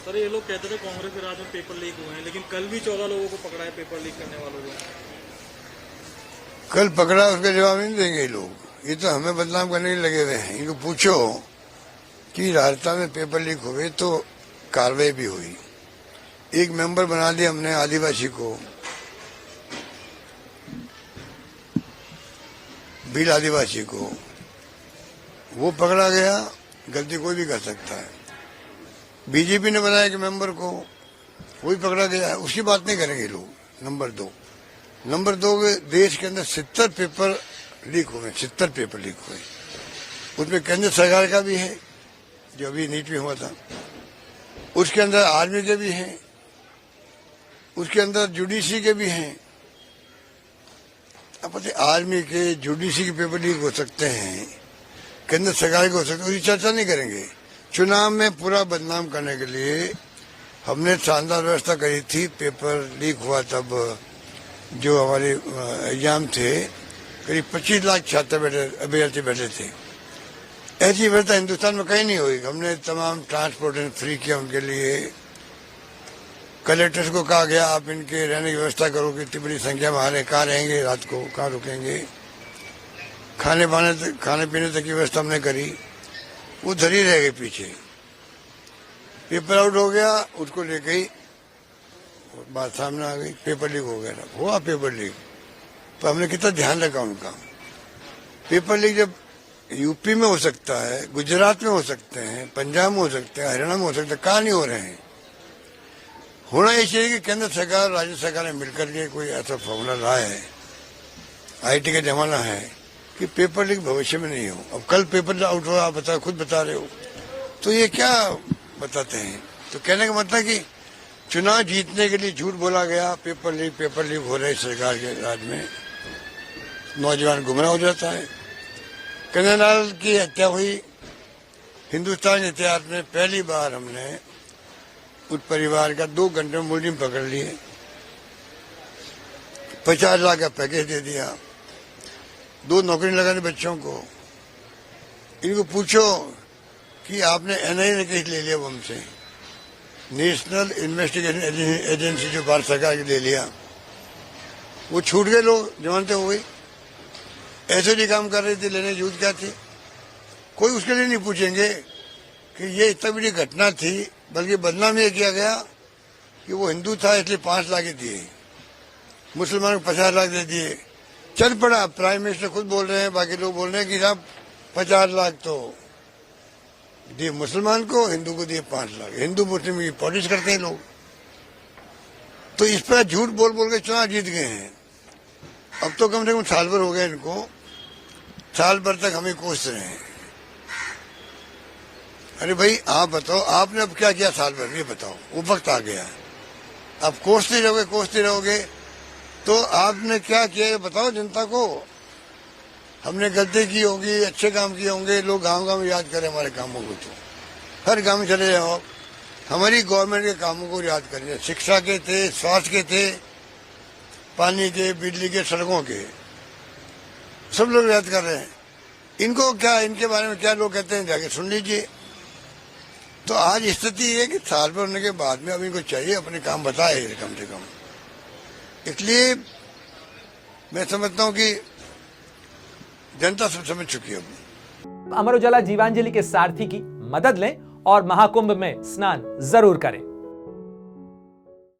Sir ये लोग कहते थे कांग्रेस के राज में पेपर लीक हुए हैं, लेकिन कल भी 14 लोगों को पकड़ा है पेपर लीक करने वालों को। कल पकड़ा, उसका जवाब नहीं देंगे ये लोग। ये तो हमें बदनाम करने के लगे हुए हैं। इनको पूछो कि राजस्थान में पेपर लीक हुए तो कार्रवाई भी हुई। एक मेंबर बना दिया हमने आदिवासी को, भील आदिवासी को, वो पकड़ा गया। गलती कोई भी कर सकता है। बीजेपी ने बनाया कि मेंबर को, वही पकड़ा गया। उसकी बात नहीं करेंगे लोग। नंबर दो के देश के अंदर 70 पेपर लीक हुए, 70 पेपर लीक हुए। उसमें केंद्र सरकार का भी है जो अभी नीट में हुआ था, उसके अंदर आर्मी के भी हैं, उसके अंदर जुडिशरी के भी हैं। अब पता आर्मी के जुडिशरी के पेपर लीक हो सकते हैं, केंद्र सरकार के हो सकते हैं, उसकी चर्चा नहीं करेंगे। चुनाव में पूरा बदनाम करने के लिए हमने शानदार व्यवस्था करी थी। पेपर लीक हुआ तब जो हमारे एग्जाम थे, करीब 25 लाख छात्र अभ्यर्थी बैठे थे। ऐसी व्यवस्था हिंदुस्तान में कहीं नहीं हुई। हमने तमाम ट्रांसपोर्टेशन फ्री किया उनके लिए। कलेक्टर्स को कहा गया आप इनके रहने की व्यवस्था करो कि इतनी बड़ी संख्या में आ रहे, कहाँ रहेंगे रात को, कहाँ रुकेंगे। खाने पीने तक की व्यवस्था हमने करी। वो धरी रह गई पीछे। पेपर आउट हो गया, उसको ले गई, बात सामने आ गई, पेपर लीक हो गया। हुआ पेपर लीक, तो हमने कितना ध्यान रखा उनका। पेपर लीक जब यूपी में हो सकता है, गुजरात में हो सकते हैं, पंजाब में हो सकते हैं, हरियाणा में हो सकते हैं, कहाँ नहीं हो रहे हैं। होना ये चाहिए कि केंद्र सरकार राज्य सरकार ने मिलकर के कोई ऐसा फॉर्मूला लाया है। आईटी का जमाना है कि पेपर लीक भविष्य में नहीं हो। अब कल पेपर आउट हुआ, आप खुद बता रहे हो, तो ये क्या बताते हैं। तो कहने का मतलब कि चुनाव जीतने के लिए झूठ बोला गया, पेपर लीक हो रही सरकार के राज में, नौजवान गुमराह हो जाता है। कन्हैयालाल की हत्या हुई। हिंदुस्तान के इतिहास में पहली बार हमने उस परिवार का 2 घंटे में मुलजिम पकड़ लिए, 50 लाख का पैकेज दे दिया, 2 नौकरी लगाने बच्चों को। इनको पूछो कि आपने एनआईए ने केस ले लिया वो हमसे, नेशनल इन्वेस्टिगेशन एजेंसी जो भारत सरकार के ले लिया, वो छूट गए, लोग जमानतें हो गई। ऐसे भी काम कर रही थी, लेने जूझ क्या थी। कोई उसके लिए नहीं पूछेंगे कि ये इतना बड़ी घटना थी, बल्कि बदनाम ये किया गया कि वो हिंदू था इसलिए 5 लाख दिए, मुसलमान को 50 लाख दे दिए। चल पड़ा, प्राइम मिनिस्टर खुद बोल रहे हैं, बाकी लोग बोल रहे हैं कि साहब 50 लाख तो दिए मुसलमान को, हिंदू को दिए 5 लाख। हिंदू मुस्लिम की पॉलिटिक्स करते हैं लोग। तो इस पर झूठ बोल बोल के चुनाव जीत गए हैं। अब तो कम से कम साल भर हो गया इनको, साल भर तक हमें कोस रहे हैं। अरे भाई आप बताओ, आपने अब क्या किया साल भर, ये बताओ। वो वक्त आ गया, आप कोसते रहोगे तो आपने क्या किया ये बताओ जनता को। हमने गलती की होगी, अच्छे काम किए होंगे, लोग गांव गांव याद करें हमारे कामों को। तो हर गांव में चले जाओ, हमारी गवर्नमेंट के कामों को याद करें। शिक्षा के थे, स्वास्थ्य के थे, पानी के, बिजली के, सड़कों के, सब लोग याद कर रहे हैं। इनको क्या, इनके बारे में क्या लोग कहते हैं जाके सुन लीजिए। तो आज स्थिति ये है कि साल भर होने के बाद में अब इनको चाहिए अपने काम बताए कम से कम। इसलिए मैं समझता हूं कि जनता सब समझ चुकी है। अमर उजाला जीवांजलि के सारथी की मदद लें और महाकुंभ में स्नान जरूर करें।